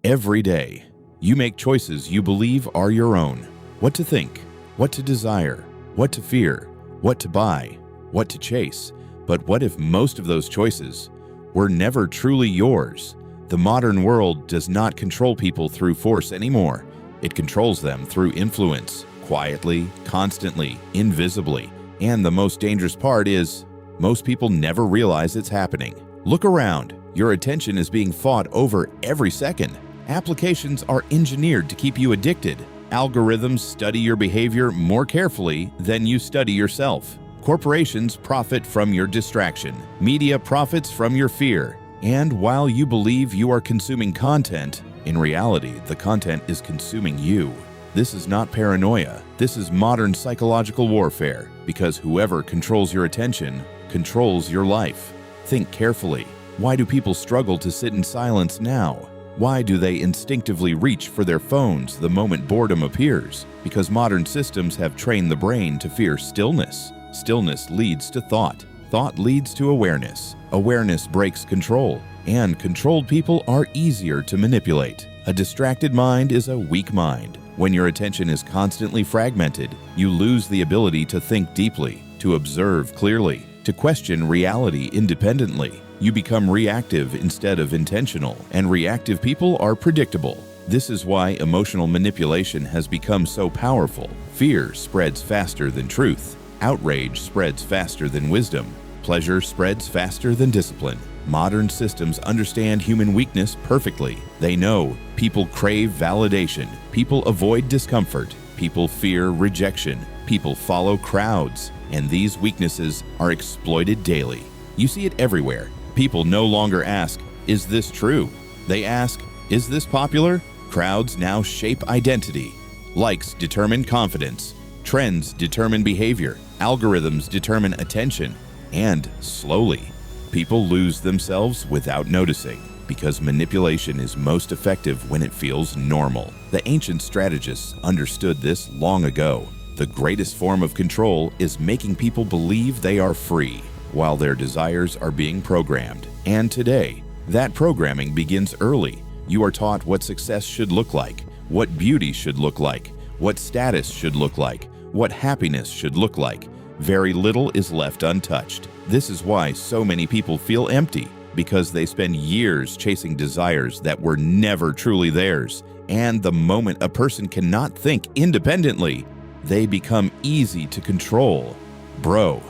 Every day, you make choices you believe are your own. What to think, what to desire, what to fear, what to buy, what to chase. But what if most of those choices were never truly yours? The modern world does not control people through force anymore. It controls them through influence, quietly, constantly, invisibly. And the most dangerous part is, most people never realize it's happening. Look around. Your attention is being fought over every second. Applications are engineered to keep you addicted. Algorithms study your behavior more carefully than you study yourself. Corporations profit from your distraction. Media profits from your fear. And while you believe you are consuming content, in reality, the content is consuming you. This is not paranoia. This is modern psychological warfare, because whoever controls your attention controls your life. Think carefully. Why do people struggle to sit in silence now? Why do they instinctively reach for their phones the moment boredom appears? Because modern systems have trained the brain to fear stillness. Stillness leads to thought. Thought leads to awareness. Awareness breaks control. And controlled people are easier to manipulate. A distracted mind is a weak mind. When your attention is constantly fragmented, you lose the ability to think deeply, to observe clearly, to question reality independently. You become reactive instead of intentional, and reactive people are predictable. This is why emotional manipulation has become so powerful. Fear spreads faster than truth. Outrage spreads faster than wisdom. Pleasure spreads faster than discipline. Modern systems understand human weakness perfectly. They know people crave validation. People avoid discomfort. People fear rejection. People follow crowds. And these weaknesses are exploited daily. You see it everywhere. People no longer ask, "Is this true?" They ask, "Is this popular?" Crowds now shape identity. Likes determine confidence. Trends determine behavior. Algorithms determine attention. And slowly, people lose themselves without noticing, because manipulation is most effective when it feels normal. The ancient strategists understood this long ago. The greatest form of control is making people believe they are free, while their desires are being programmed. And today, that programming begins early. You are taught what success should look like, what beauty should look like, what status should look like, what happiness should look like. Very little is left untouched. This is why so many people feel empty, because they spend years chasing desires that were never truly theirs. And the moment a person cannot think independently, they become easy to control. Bro,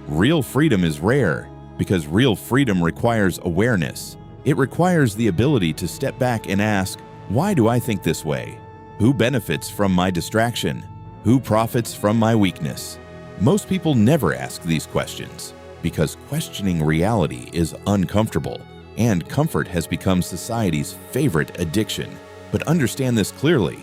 real freedom is rare, because real freedom requires awareness. It requires the ability to step back and ask, why do I think this way? Who benefits from my distraction? Who profits from my weakness? Most people never ask these questions, because questioning reality is uncomfortable, and comfort has become society's favorite addiction. But understand this clearly.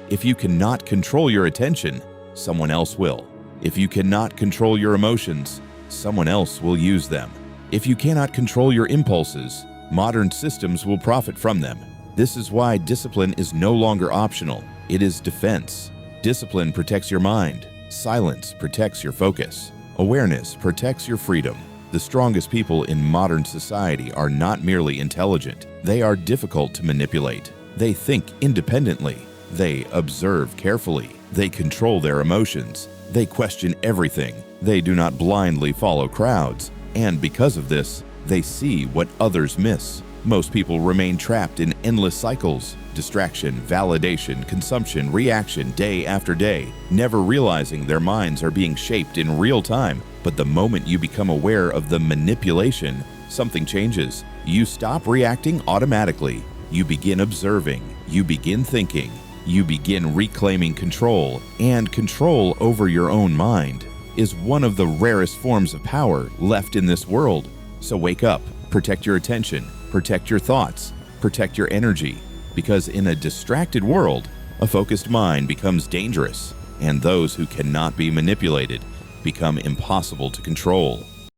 If you cannot control your attention, someone else will. If you cannot control your emotions, someone else will use them. If you cannot control your impulses, modern systems will profit from them. This is why discipline is no longer optional. It is defense. Discipline protects your mind. Silence protects your focus. Awareness protects your freedom. The strongest people in modern society are not merely intelligent. They are difficult to manipulate. They think independently. They observe carefully. They control their emotions. They question everything. They do not blindly follow crowds. And because of this, they see what others miss. Most people remain trapped in endless cycles. Distraction, validation, consumption, reaction day after day, never realizing their minds are being shaped in real time. But the moment you become aware of the manipulation, something changes. You stop reacting automatically. You begin observing. You begin thinking. You begin reclaiming control. And control over your own mind is one of the rarest forms of power left in this world. So wake up, protect your attention, protect your thoughts, protect your energy. Because in a distracted world, a focused mind becomes dangerous, and those who cannot be manipulated become impossible to control.